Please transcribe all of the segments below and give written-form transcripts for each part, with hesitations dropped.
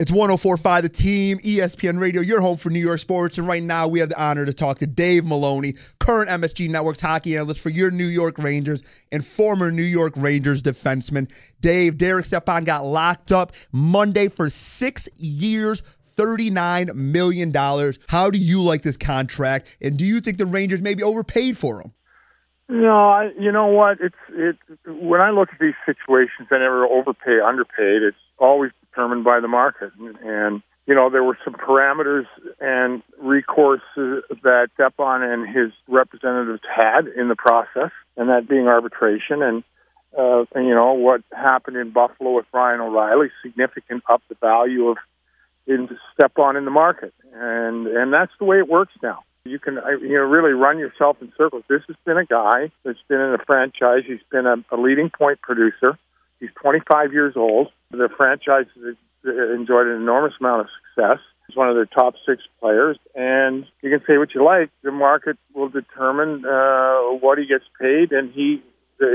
It's 104.5 The Team, ESPN Radio, your home for New York sports. And right now we have the honor to talk to Dave Maloney, current MSG Network's hockey analyst for your New York Rangers and former New York Rangers defenseman. Dave, Derek Stepan got locked up Monday for 6 years, $39 million. How do you like this contract? And do you think the Rangers maybe overpaid for him? No, you know what? When I look at these situations, I never overpay, underpaid. It's always determined by the market. And you know, there were some parameters and recourse that Stepan and his representatives had in the process, and that being arbitration. And you know, what happened in Buffalo with Ryan O'Reilly, significant up the value of Stepan in the market. And that's the way it works now. You can really run yourself in circles. This has been a guy that's been in a franchise. He's been a leading point producer. He's 25 years old. The franchise has enjoyed an enormous amount of success. He's one of their top 6 players. And you can say what you like. The market will determine what he gets paid, and he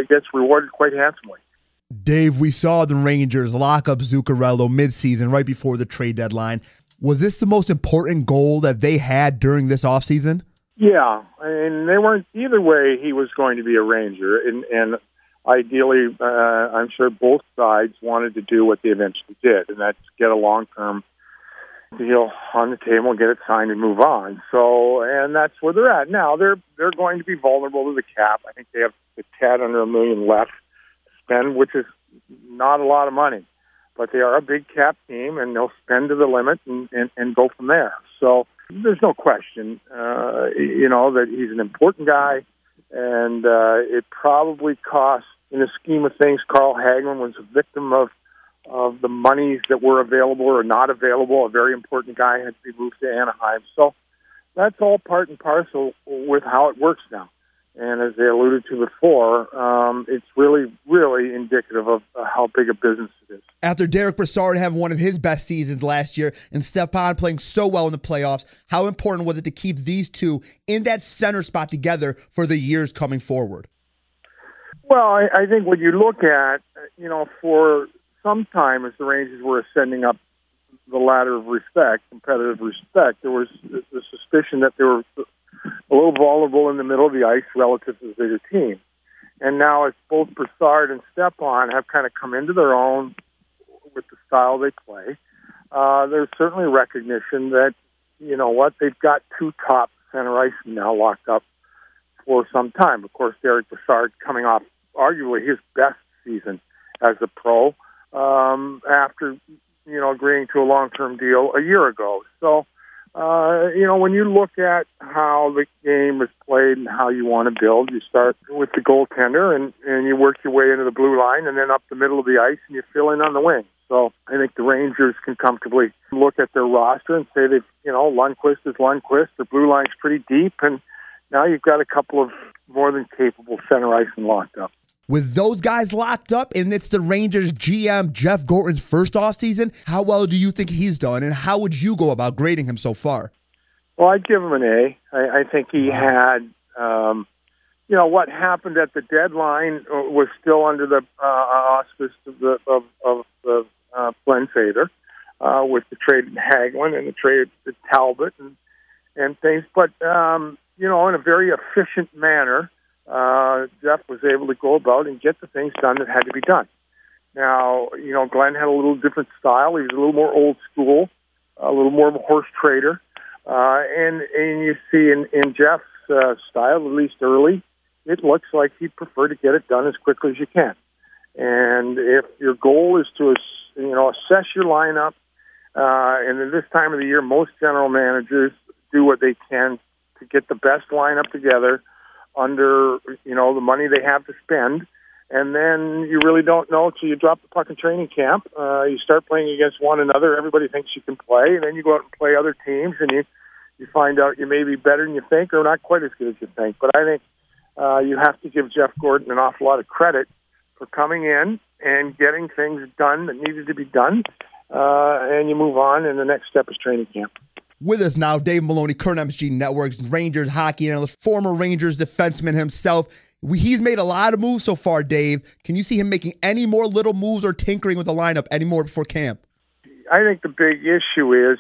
gets rewarded quite handsomely. Dave, we saw the Rangers lock up Zuccarello midseason right before the trade deadline. Was this the most important goal that they had during this offseason? Yeah, and they weren't either way. He was going to be a Ranger, and ideally, I'm sure both sides wanted to do what they eventually did, and that's get a long-term deal on the table and get it signed and move on. So, and that's where they're at now. They're going to be vulnerable to the cap. I think they have a tad under $1 million left to spend, which is not a lot of money. But they are a big cap team, and they'll spend to the limit and go from there. So there's no question, that he's an important guy, and it probably cost, in the scheme of things, Carl Hagelin was a victim of the monies that were available or not available. A very important guy had to be moved to Anaheim. So that's all part and parcel with how it works now. And as they alluded to before, it's really, really indicative of how big a business it is. After Derek Brassard having one of his best seasons last year and Stepan playing so well in the playoffs, how important was it to keep these two in that center spot together for the years coming forward? Well, I think when you look at, for some time as the Rangers were ascending up the ladder of respect, competitive respect, there was the suspicion that they were a little vulnerable in the middle of the ice relative to the bigger team. And now as both Brassard and Stepan have kind of come into their own with the style they play, there's certainly recognition that, they've got 2 top center ice now locked up for some time. Of course, Derek Brassard coming off arguably his best season as a pro after, agreeing to a long-term deal a year ago. So, when you look at how the game is played and how you want to build, you start with the goaltender and you work your way into the blue line and then up the middle of the ice and you fill in on the wing. So I think the Rangers can comfortably look at their roster and say that, Lundqvist is Lundqvist. The blue line's pretty deep, and now you've got a couple of more than capable center ice and locked up. With those guys locked up, and it's the Rangers GM Jeff Gorton's first offseason, how well do you think he's done, and how would you go about grading him so far? Well, I'd give him an A. I think he had, what happened at the deadline was still under the auspice of the Glenn Fader with the trade in Hagelin and the trade to Talbot and things. But, in a very efficient manner, Jeff was able to go about and get the things done that had to be done. Now, Glenn had a little different style. He was a little more old school, a little more of a horse trader. And you see in Jeff's style, at least early, it looks like he'd prefer to get it done as quickly as you can. And if your goal is to, assess your lineup, and at this time of the year, most general managers do what they can to get the best lineup together under, the money they have to spend. And then you really don't know till you drop the puck in training camp. You start playing against one another. Everybody thinks you can play. And then you go out and play other teams, and you find out you may be better than you think or not quite as good as you think. But I think you have to give Jeff Gorton an awful lot of credit for coming in and getting things done that needed to be done. And you move on, and the next step is training camp. With us now, Dave Maloney, current MSG Network's Rangers hockey analyst, former Rangers defenseman himself. He's made a lot of moves so far, Dave. Can you see him making any more little moves or tinkering with the lineup anymore before camp? I think the big issue is,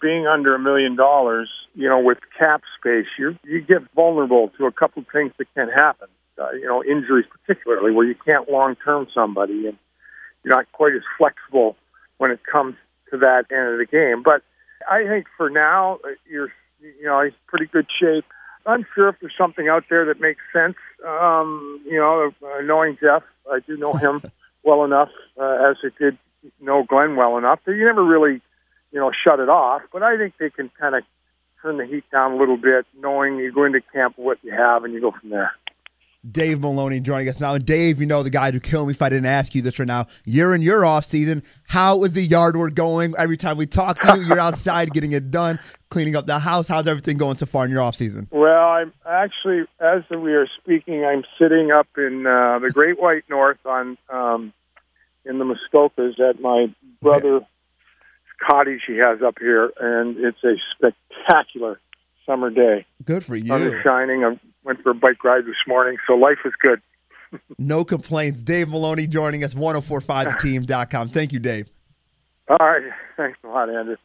being under $1 million, with cap space, you get vulnerable to a couple of things that can happen. Injuries particularly, where you can't long-term somebody, and you're not quite as flexible when it comes to that end of the game. But I think for now, he's in pretty good shape. I'm sure if there's something out there that makes sense. Knowing Jeff, I do know him well enough, as I did know Glenn well enough, that you never really, shut it off. But I think they can kind of turn the heat down a little bit, knowing you go into camp with what you have and you go from there. Dave Maloney joining us now. And Dave, the guy who'd kill me if I didn't ask you this right now. You're in your off season. How is the yard work going? Every time we talk to you, you're outside getting it done, cleaning up the house. How's everything going so far in your off season? Well, I'm actually, as we are speaking, I'm sitting up in the Great White North in the Muskokas at my brother's cottage he has up here, and it's a spectacular summer day. Good for you. Sun is shining. I went for a bike ride this morning, so life is good. No complaints. Dave Maloney joining us, 1045theteam.com. Thank you, Dave. All right. Thanks a lot, Andrew.